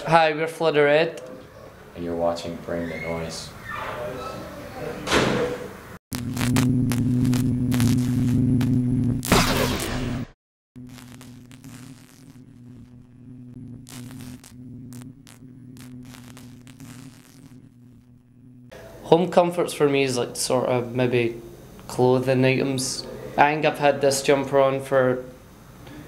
Hi, we're Flood of Red. And you're watching Bring the Noise. Home comforts for me is like sort of maybe clothing items. I think I've had this jumper on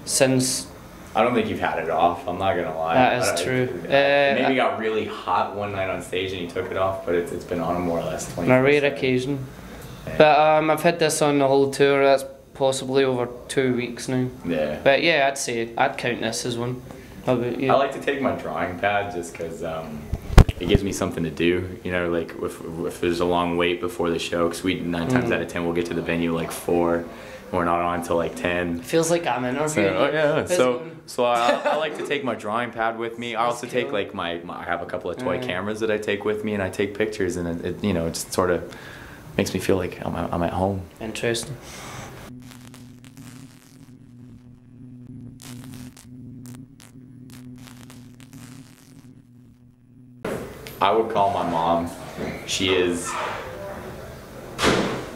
since. I don't think you've had it off, I'm not gonna lie. That is true. Maybe it got really hot one night on stage and you took it off, but it's been on more or less 20 On a rare occasion. Yeah. But I've had this on the whole tour, that's possibly over 2 weeks now. Yeah. But yeah, I'd say, I'd count this as one. How about you? I like to take my drawing pad just because it gives me something to do. You know, like if there's a long wait before the show, because we 9 times out of 10 we'll get to the venue like 4. We're not on until like 10. Feels like I'm interviewing. So I like to take my drawing pad with me. I also take like I have a couple of toy cameras that I take with me, and I take pictures, and it you know, it just sort of makes me feel like I'm at home. Interesting. I would call my mom. She is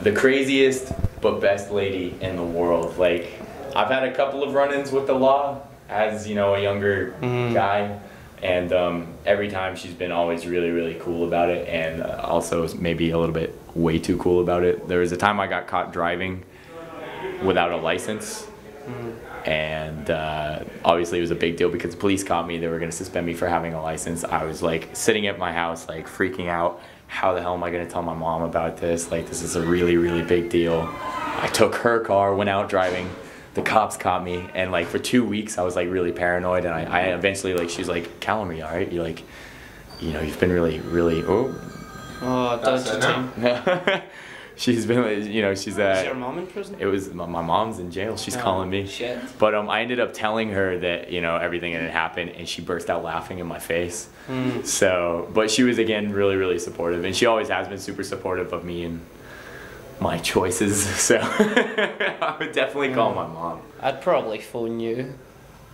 the craziest but best lady in the world. Like, I've had a couple of run-ins with the law as, you know, a younger guy, and every time she's been always really, really cool about it, and also maybe a little bit way too cool about it. There was a time I got caught driving without a license, and obviously it was a big deal because the police caught me. They were going to suspend me for having a license. I was like sitting at my house like freaking out. How the hell am I going to tell my mom about this? Like, this is a really, really big deal. I took her car, went out driving. The cops caught me, and like for 2 weeks I was like really paranoid, and I eventually, like, she's like, Callum, are you alright? You're like, you know, you've been really, really, Oh, that's the time. She's been, you know, she's Is your mom in prison? It was, my mom's in jail. She's calling me. Shit. But I ended up telling her that, you know, everything that had happened, and she burst out laughing in my face. So, but she was, again, really, really supportive, and she always has been super supportive of me and my choices. So I would definitely call my mom. I'd probably phone you,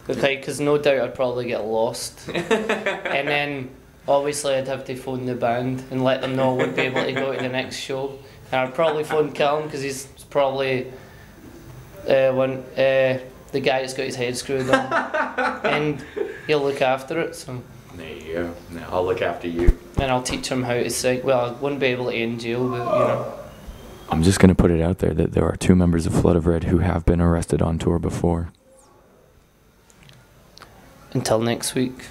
because no doubt I'd probably get lost. And then obviously I'd have to phone the band and let them know I wouldn't be able to go to the next show. And I'd probably phone Callum because he's probably the guy that's got his head screwed on, and he'll look after it. So there you go. Now I'll look after you. And I'll teach him how to sing. Well, I wouldn't be able to in jail, but you know. I'm just gonna put it out there that there are 2 members of Flood of Red who have been arrested on tour before. Until next week.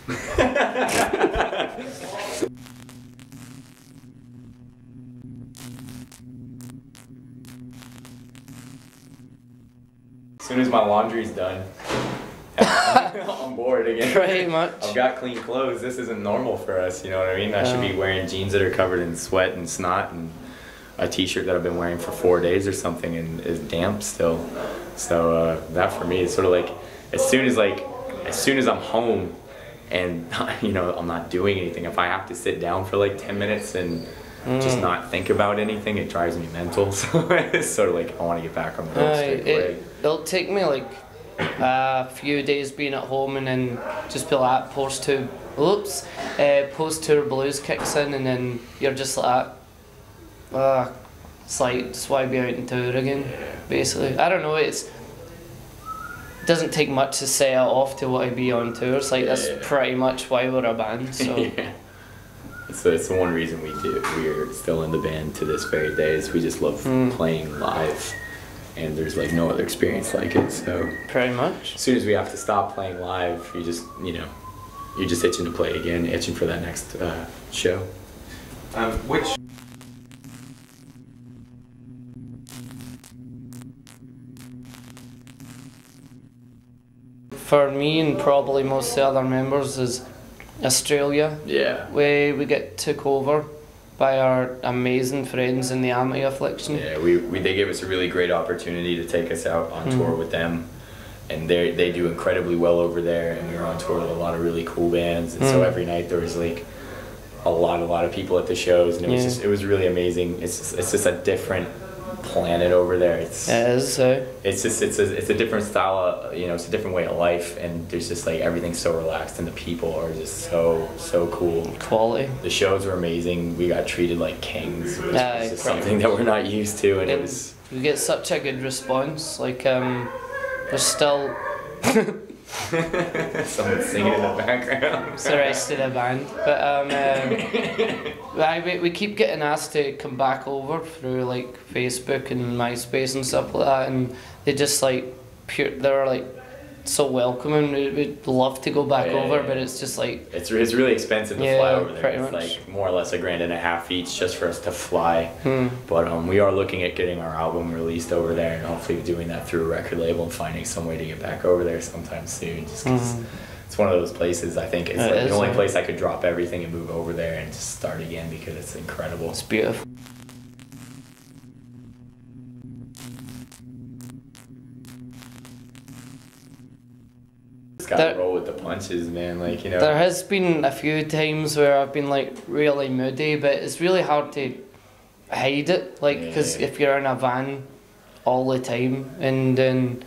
As soon as my laundry's done, I'm on board again. Pretty much. I've got clean clothes. This isn't normal for us, you know what I mean? I should be wearing jeans that are covered in sweat and snot, and a t-shirt that I've been wearing for 4 days or something and is damp still. So that for me is sort of like, as soon as I'm home and, you know, I'm not doing anything, if I have to sit down for like 10 minutes and just not think about anything, it drives me mental. So it's sort of like, I want to get back on the road straight away. It'll take me like a few days being at home, and then just be like, post-tour blues kicks in, and then you're just like, it's like, just why be out on tour again, basically. I don't know, it doesn't take much to set it off to want to be on tour. It's like, that's pretty much why we're a band, so. Yeah. It's the one reason we're still in the band to this very day, is we just love playing live, and there's like no other experience like it. So pretty much. As soon as we have to stop playing live, you just, you know, you're just itching to play again, itching for that next show. For me and probably most of the other members is Australia. Yeah. We get took over by our amazing friends in the Amity Affliction. Yeah, they gave us a really great opportunity to take us out on tour with them, and they do incredibly well over there, and we were on tour with a lot of really cool bands, and so every night there was like a lot of people at the shows, and it was really amazing. It's just a different planet over there. It's It is. it's a different style of, it's a different way of life, and there's just like everything's so relaxed, and the people are just so cool. Quality. The shows were amazing. We got treated like kings, which is just something that we're not used to, and it was. We get such a good response. Like there's still. Someone singing in the background. It's the rest of the band, but we keep getting asked to come back over through like Facebook and MySpace and stuff like that, and they just like they're like so welcoming. We'd love to go back over, but it's just like it's really expensive to fly over there. Pretty it's much. like more or less $1.50 each just for us to fly. But we are looking at getting our album released over there, and hopefully doing that through a record label and finding some way to get back over there sometime soon. Just 'cause it's one of those places. I think it's like the only place I could drop everything and move over there and just start again, because it's incredible. It's beautiful. Gotta roll with the punches, man. Like, There has been a few times where I've been like really moody, but it's really hard to hide it. Like, because if you're in a van all the time, and then,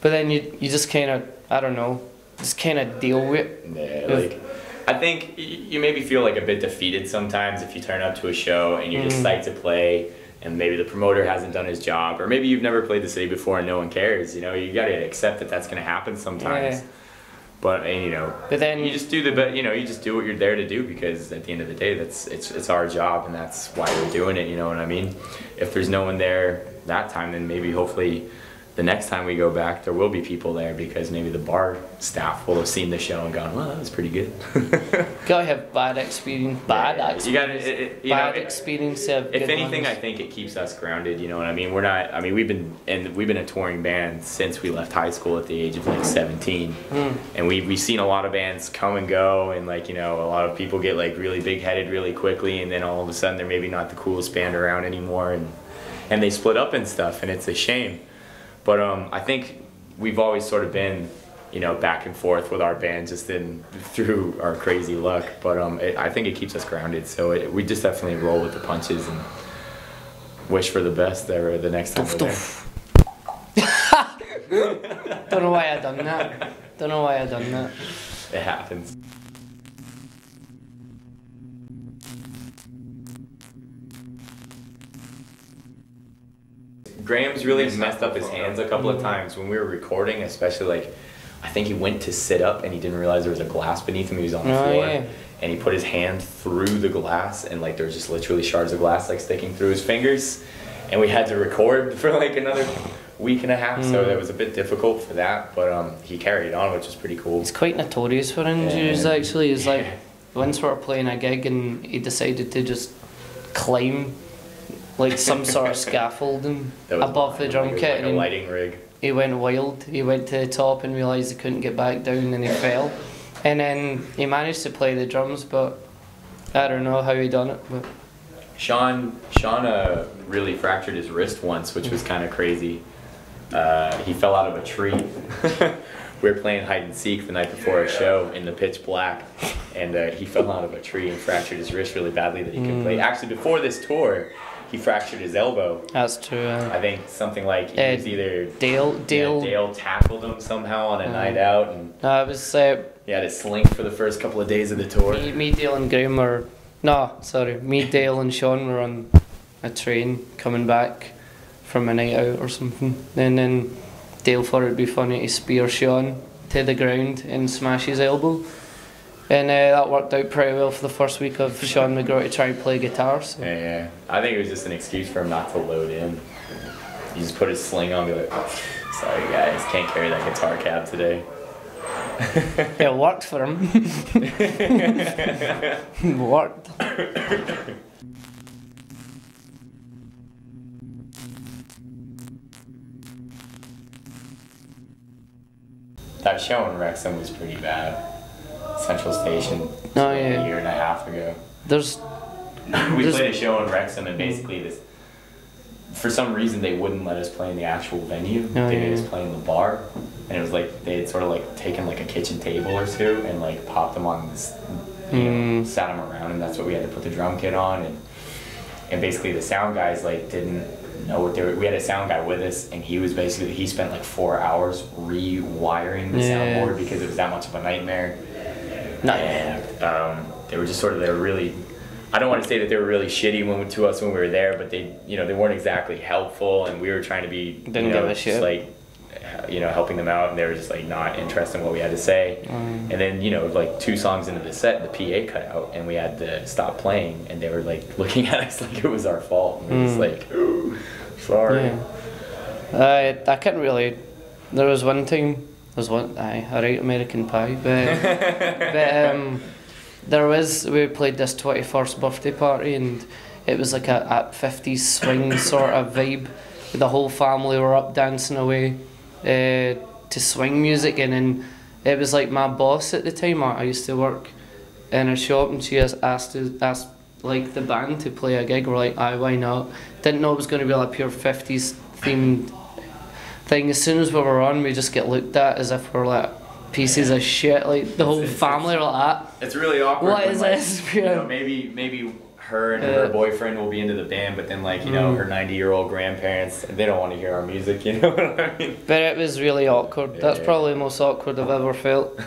but then you just kind of, I don't know, just kind of deal with it. Yeah, like, I think you maybe feel like a bit defeated sometimes if you turn up to a show and you're just psyched to play, and maybe the promoter hasn't done his job, or maybe you've never played the city before and no one cares. You gotta accept that that's gonna happen sometimes. Yeah. But but then you just do you just do what you're there to do, because at the end of the day, it's our job, and that's why we're doing it. You know what I mean? If there's no one there that time, then maybe hopefully the next time we go back, there will be people there, because maybe the bar staff will have seen the show and gone, well, that was pretty good. gotta have bad experience. You gotta, experience. If anything, I think it keeps us grounded. You know what I mean? We're not. I mean, we've been a touring band since we left high school at the age of like 17, and we've seen a lot of bands come and go, and like a lot of people get like really big headed really quickly, and then all of a sudden they're maybe not the coolest band around anymore, and they split up and stuff, and it's a shame. But I think we've always sort of been, back and forth with our band, just through our crazy luck. But I think it keeps us grounded. So we just definitely roll with the punches and wish for the best there the next time we're there. Don't know why I done that. It happens. Graham's really messed up his hands a couple of times when we were recording, especially like, I think he went to sit up and he didn't realize there was a glass beneath him. He was on the floor, and he put his hand through the glass, and like there was just literally shards of glass like sticking through his fingers, and we had to record for like another week and a half, so that was a bit difficult for that, but he carried on, which was pretty cool. He's quite notorious for injuries, actually. He's like, once we were playing a gig and he decided to just climb like some sort of scaffolding above the drum kit, like a lighting rig. He went wild. He went to the top and realised he couldn't get back down, and he fell. And then he managed to play the drums, but I don't know how he done it. But Sean really fractured his wrist once, which was kind of crazy. He fell out of a tree. We were playing hide and seek the night before a show in the pitch black, and he fell out of a tree and fractured his wrist really badly that he couldn't play. Actually, before this tour, he fractured his elbow. That's true. I think something like he was either Dale tackled him somehow on a night out, and no, it was he had a sling for the first couple of days of the tour. me, Dale, and Graham were me, Dale, and Sean were on a train coming back from a night out or something, and then Dale thought it'd be funny to spear Sean to the ground and smash his elbow. And that worked out pretty well for the first week of Sean McGraw to try and play guitar. So. Yeah, I think it was just an excuse for him not to load in. He just put his sling on and be like, sorry guys, can't carry that guitar cab today. It worked for him. It worked. That show in Wrexham was pretty bad. Central Station a year and a half ago. We played a show in Wrexham, and basically for some reason they wouldn't let us play in the actual venue. They made us play in the bar, and it was like they had sort of like taken like a kitchen table or two and like popped them on this, sat them around, and that's what we had to put the drum kit on, and and basically the sound guys like didn't know what they were. We had a sound guy with us, and he spent like 4 hours rewiring the soundboard because it was that much of a nightmare. And they were really, I don't want to say that they were really shitty to us when we were there, but they weren't exactly helpful, and we were trying to be Didn't give a shit. like helping them out, and they were just like not interested in what we had to say. And then like 2 songs into the set, the PA cut out, and we had to stop playing, and they were like looking at us like it was our fault. And we were just like, ooh, sorry. I couldn't really. There was one time. I write American Pie, but we played this 21st birthday party, and it was like a 50s swing sort of vibe. The whole family were up dancing away to swing music, and then it was like my boss at the time. I used to work in a shop, and she asked like the band to play a gig. We're like, aye, why not? Didn't know it was going to be like a pure 50s themed thing. As soon as we were on, we just get looked at as if we're like pieces of shit. Like the whole family are like that. It's really awkward. What is this? Maybe her and her boyfriend will be into the band, but then like her 90-year-old grandparents, they don't want to hear our music. You know what I mean? But it was really awkward. That's probably the most awkward I've ever felt.